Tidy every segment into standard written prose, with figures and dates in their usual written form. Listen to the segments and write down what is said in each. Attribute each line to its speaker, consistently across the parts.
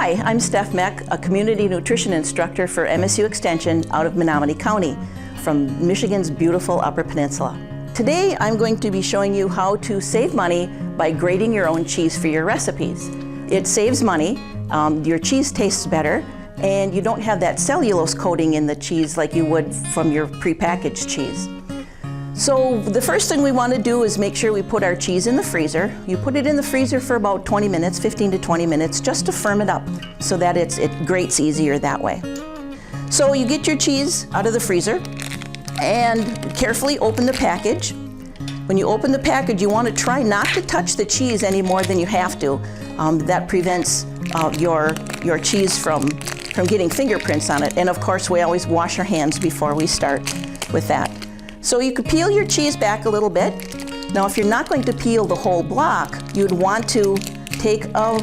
Speaker 1: Hi, I'm Steph Meck, a community nutrition instructor for MSU Extension out of Menominee County from Michigan's beautiful Upper Peninsula. Today I'm going to be showing you how to save money by grating your own cheese for your recipes. It saves money, your cheese tastes better, and you don't have that cellulose coating in the cheese like you would from your prepackaged cheese. So the first thing we want to do is make sure we put our cheese in the freezer. You put it in the freezer for about 20 minutes, 15 to 20 minutes, just to firm it up so that it grates easier that way. So you get your cheese out of the freezer and carefully open the package. When you open the package, you want to try not to touch the cheese any more than you have to. That prevents your cheese from getting fingerprints on it. And of course, we always wash our hands before we start with that. So you could peel your cheese back a little bit. Now, if you're not going to peel the whole block, you'd want to take a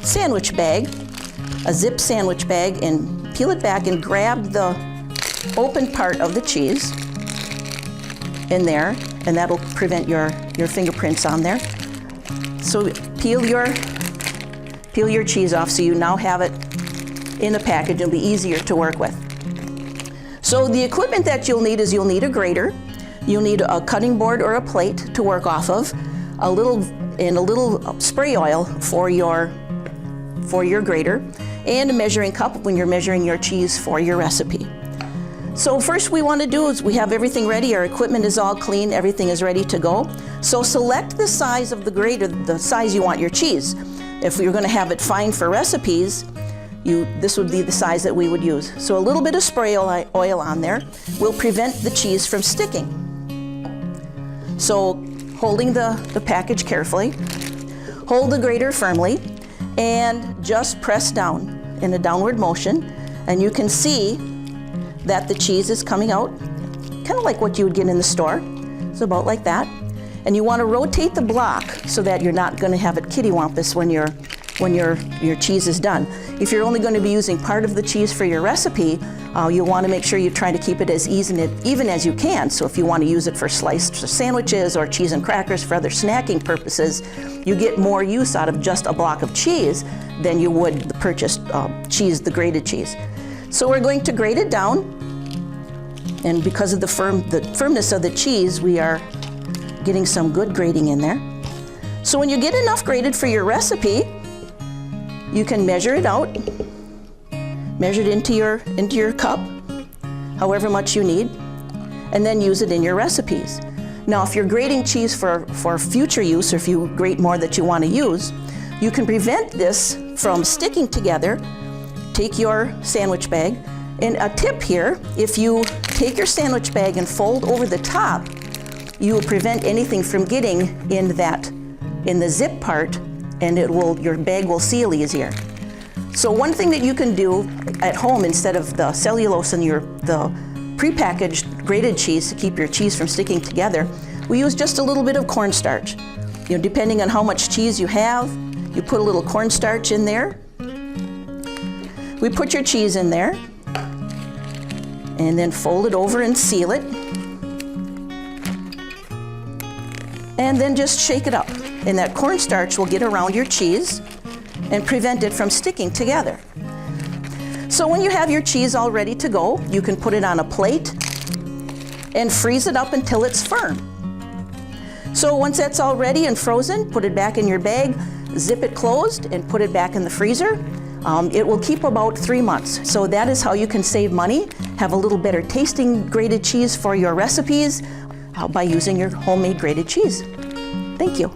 Speaker 1: sandwich bag, a zip sandwich bag, and peel it back and grab the open part of the cheese in there, and that'll prevent your fingerprints on there. So peel your cheese off so you now have it in a package. It'll be easier to work with. So the equipment that you'll need is you'll need a grater, you'll need a cutting board or a plate to work off of, a little spray oil for your grater, and a measuring cup when you're measuring your cheese for your recipe. So first we want to do is we have everything ready, our equipment is all clean, everything is ready to go. So select the size of the grater, the size you want your cheese. If you're going to have it fine for recipes, this would be the size that we would use. So a little bit of spray oil on there will prevent the cheese from sticking. So holding the package carefully, hold the grater firmly, and just press down in a downward motion, and you can see that the cheese is coming out, kind of like what you would get in the store. So about like that. And you want to rotate the block so that you're not going to have it kittywampus when your cheese is done. If you're only going to be using part of the cheese for your recipe, you'll want to make sure you try to keep it as even as you can. So if you want to use it for sliced sandwiches or cheese and crackers for other snacking purposes, you get more use out of just a block of cheese than you would the purchased cheese, the grated cheese. So we're going to grate it down, and because of the firmness of the cheese, we are getting some good grating in there. So when you get enough grated for your recipe, you can measure it out, measure it into your cup, however much you need, and then use it in your recipes. Now, if you're grating cheese for future use, or if you grate more that you want to use, you can prevent this from sticking together. Take your sandwich bag, and a tip here, if you take your sandwich bag and fold over the top, you will prevent anything from getting in the zip part, and your bag will seal easier. So one thing that you can do at home, instead of the cellulose and the prepackaged grated cheese to keep your cheese from sticking together, we use just a little bit of cornstarch. Depending on how much cheese you have, you put a little cornstarch in there. We put your cheese in there, and then fold it over and seal it. And then just shake it up. And that cornstarch will get around your cheese and prevent it from sticking together. So when you have your cheese all ready to go, you can put it on a plate and freeze it up until it's firm. So once that's all ready and frozen, put it back in your bag, zip it closed, and put it back in the freezer. It will keep about 3 months. So that is how you can save money, have a little better tasting grated cheese for your recipes by using your homemade grated cheese. Thank you.